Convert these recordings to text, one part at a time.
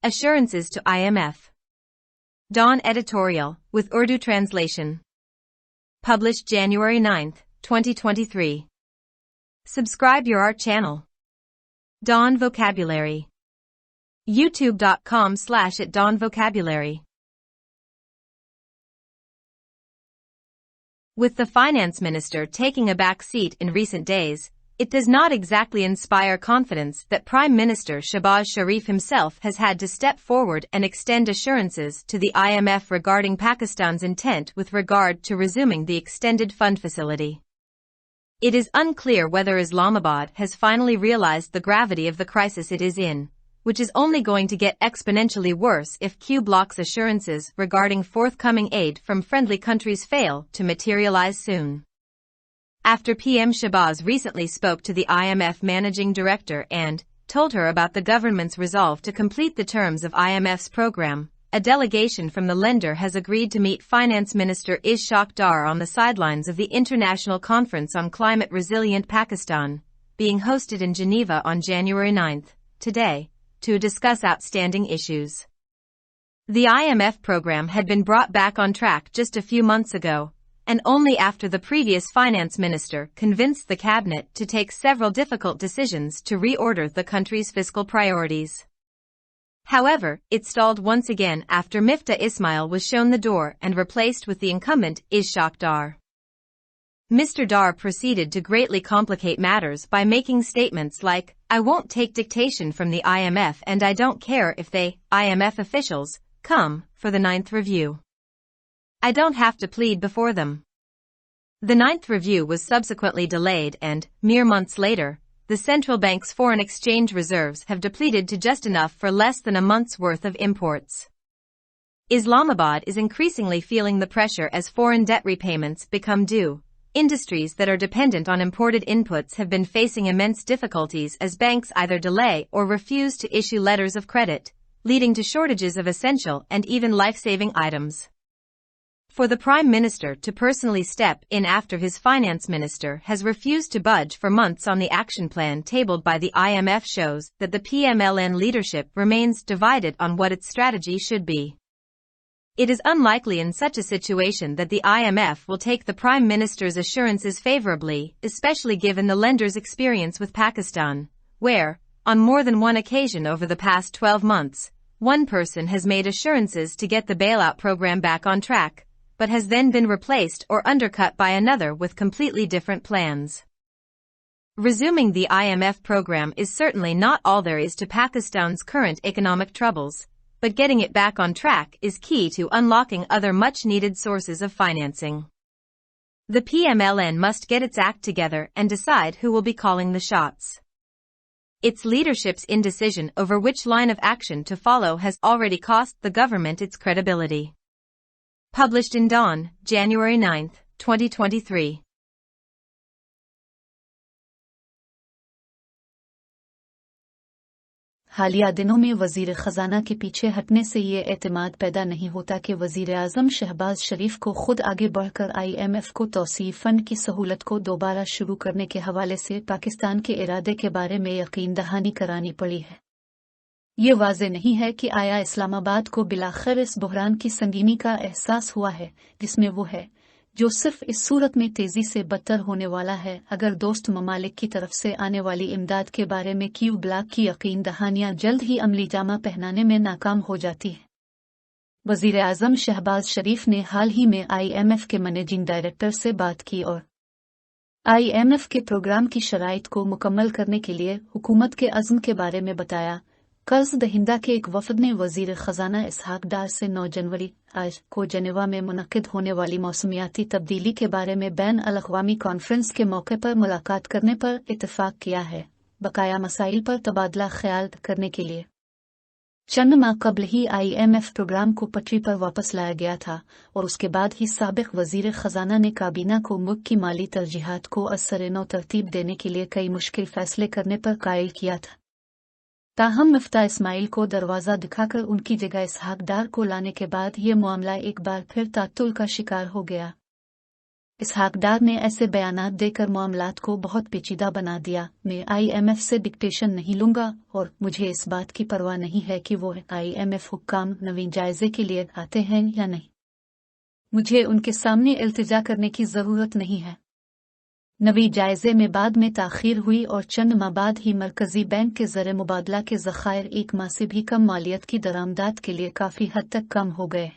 Assurances to IMF Dawn Editorial, with Urdu translation. Published January 9, 2023. Subscribe your art channel. Dawn Vocabulary. youtube.com/@dawnvocabulary. With the finance minister taking a back seat in recent days, it does not exactly inspire confidence that Prime Minister Shehbaz Sharif himself has had to step forward and extend assurances to the IMF regarding Pakistan's intent with regard to resuming the extended fund facility. It is unclear whether Islamabad has finally realized the gravity of the crisis it is in, which is only going to get exponentially worse if Q Bloc's assurances regarding forthcoming aid from friendly countries fail to materialize soon. After PM Shehbaz recently spoke to the IMF managing director and told her about the government's resolve to complete the terms of IMF's program, a delegation from the lender has agreed to meet Finance Minister Ishaq Dar on the sidelines of the International Conference on Climate Resilient Pakistan, being hosted in Geneva on January 9, today, to discuss outstanding issues. The IMF program had been brought back on track just a few months ago, and only after the previous finance minister convinced the cabinet to take several difficult decisions to reorder the country's fiscal priorities. However, it stalled once again after Miftah Ismail was shown the door and replaced with the incumbent Ishaq Dar. Mr. Dar proceeded to greatly complicate matters by making statements like, "I won't take dictation from the IMF and I don't care if they, IMF officials, come for the 9th review. I don't have to plead before them." The 9th review was subsequently delayed and, mere months later, the central bank's foreign exchange reserves have depleted to just enough for less than a month's worth of imports. Islamabad is increasingly feeling the pressure as foreign debt repayments become due. Industries that are dependent on imported inputs have been facing immense difficulties as banks either delay or refuse to issue letters of credit, leading to shortages of essential and even life-saving items. For the Prime Minister to personally step in after his finance minister has refused to budge for months on the action plan tabled by the IMF shows that the PMLN leadership remains divided on what its strategy should be. It is unlikely in such a situation that the IMF will take the Prime Minister's assurances favorably, especially given the lender's experience with Pakistan, where, on more than one occasion over the past 12 months, one person has made assurances to get the bailout program back on track, but has then been replaced or undercut by another with completely different plans. Resuming the IMF program is certainly not all there is to Pakistan's current economic troubles, but getting it back on track is key to unlocking other much-needed sources of financing. The PMLN must get its act together and decide who will be calling the shots. Its leadership's indecision over which line of action to follow has already cost the government its credibility. Published in Dawn, January 9, 2023. हालिया दिनों में वजीर खजाना के पीछे हटने से ये एतमाद पैदा नहीं होता कि वजीर आजम शहबाज शरीफ को खुद आगे बढ़कर IMF को तौसीई फंड की सहूलत को दोबारा शुरू करने के हवाले से पाकिस्तान के इरादे के बारे में यकीन दहानी करानी पड़ी है। ये वाज़े नहीं है कि आया इस्लामाबाद को बिलाखिर इस बहरान की संगीनी का एहसास हुआ है, जिसमें वो है, जो सिर्फ इस सूरत में तेजी से बदतर होने वाला है अगर दोस्त ममालिक की तरफ से आने वाली इमदाद के बारे में क्यू ब्लॉक की यकीन दहानियां जल्द ही अमली जामा पहनाने में नाकाम हो जाती है। वजीर आजम शहबाज शरीफ ने हाल ही में IMF के मैनेजिंग डायरेक्टर से बात की और IMF के प्रोग्राम की शराइत को मुकम्मल करने के लिए हुकूमत के अज़्म के बारे में बताया। कर्ज दहिंदा के एक वफद ने वजीर खजाना इसहाक डार से 9 जनवरी आज को जेनेवा में मुनक्किद होने वाली मौसमियाती तब्दीली के बारे में बैन अल-अक़वामी कॉन्फ्रेंस के मौके पर मुलाकात करने पर इत्तेफाक किया है, बकाया मसाइल पर तबादला ख्याल करने के लिए। चंद माह कबल ही IMF प्रोग्राम को पटरी पर वापस लाया गया था और उसके बाद ही साबिक वजीर खजाना ने काबीना को मुल्क की माली तरजीहात को असर-ए-नौ तरतीब देने के लिए कई मुश्किल फैसले करने पर कायल किया था। ताहम मिफ्ता इस्माइल को दरवाज़ा दिखाकर उनकी जगह इसहाक डार को लाने के बाद ये मामला एक बार फिर तातुल का शिकार हो गया। इसहाक डार ने ऐसे बयानात देकर मामलात को बहुत पेचीदा बना दिया। मैं IMF से डिक्टेशन नहीं लूंगा और मुझे इस बात की परवाह नहीं है कि वो IMF हुक्काम नवीन जायजे के लिए आते हैं या नहीं। मुझे उनके सामने इल्तिजा करने की ज़रूरत नहीं है। नवी जायजे में बाद में ताख़ीर हुई और चंद माह बाद ही मरकज़ी बैंक के ज़र मुबादला के ज़खायर एक माह से भी कम मालियत की दरामदात के लिए काफ़ी हद तक कम हो गए।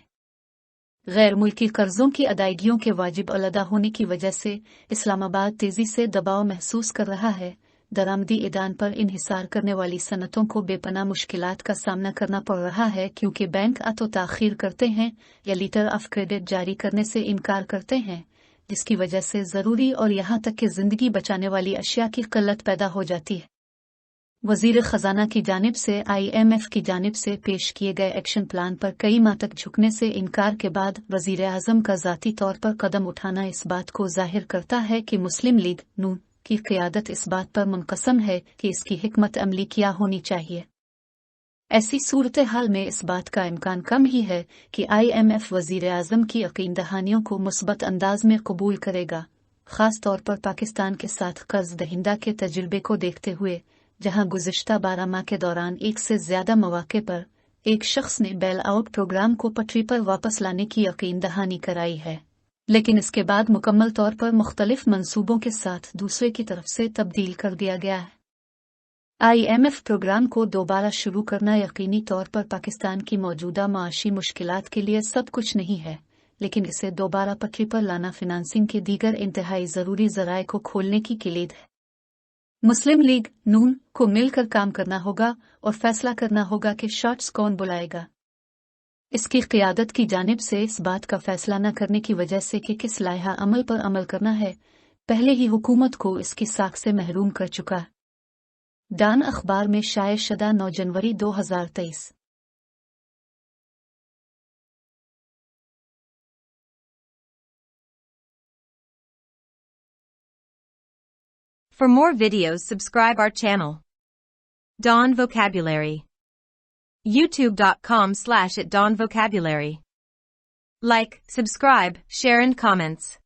गैर मुल्की कर्जों की अदायगियों के वाजिब अलदा होने की वजह से इस्लामाबाद तेजी से दबाव महसूस कर रहा है। दरामदी ईदान पर इन्हिसार करने वाली सनतों को बेपनाह मुश्किलात का सामना करना पड़ रहा है, क्योंकि बैंक तो ताख़ीर करते हैं या लीटर ऑफ क्रेडिट जारी करने से इनकार करते हैं, जिसकी वजह से ज़रूरी और यहाँ तक कि ज़िंदगी बचाने वाली अशिया की क़िल्लत पैदा हो जाती है। वज़ीर ख़ज़ाना की जानिब से IMF की जानिब से पेश किए गए एक्शन प्लान पर कई माह तक झुकने से इनकार के बाद वज़ीर आज़म का ज़ाती तौर पर कदम उठाना इस बात को ज़ाहिर करता है कि मुस्लिम लीग नून की क़ियादत इस बात पर मुनक़सम है कि इसकी हिकमत अमली क्या होनी चाहिए। ऐसी सूरत हाल में इस बात का इम्कान कम ही है कि IMF वज़ीर आज़म की यकीन दहानियों को मुस्बत अंदाज में कबूल करेगा, ख़ास तौर पर पाकिस्तान के साथ कर्ज दहिंदा के तजुर्बे को देखते हुए, जहां गुज़िश्ता 12 माह के दौरान एक से ज़्यादा मौक़े पर एक शख्स ने बेल आउट प्रोग्राम को पटरी पर वापस लाने की यकीन दहानी कराई है, लेकिन इसके बाद मुकम्मल तौर पर मुख्तलिफ मंसूबों के साथ दूसरे की तरफ से तब्दील कर दिया गया है। IMF प्रोग्राम को दोबारा शुरू करना यकीनी तौर पर पाकिस्तान की मौजूदा माशी मुश्किलात के लिए सब कुछ नहीं है, लेकिन इसे दोबारा पटरी पर लाना फिनांसिंग के दीगर इंतहाई ज़रूरी ज़राए को खोलने की किलीद है। मुस्लिम लीग नून को मिलकर काम करना होगा और फैसला करना होगा कि शॉट्स कौन बुलाएगा। इसकी क़ियादत की जानिब से इस बात का फैसला न करने की वजह से कि किस लाइहा अमल पर अमल करना है, पहले ही हुकूमत को इसकी साख से महरूम कर चुका। डान अखबार में शाये शुदा 9 जनवरी 2023। For more videos, subscribe our channel. Dawn Vocabulary. YouTube.com/@dawnvocabulary. Like, subscribe, share and comments.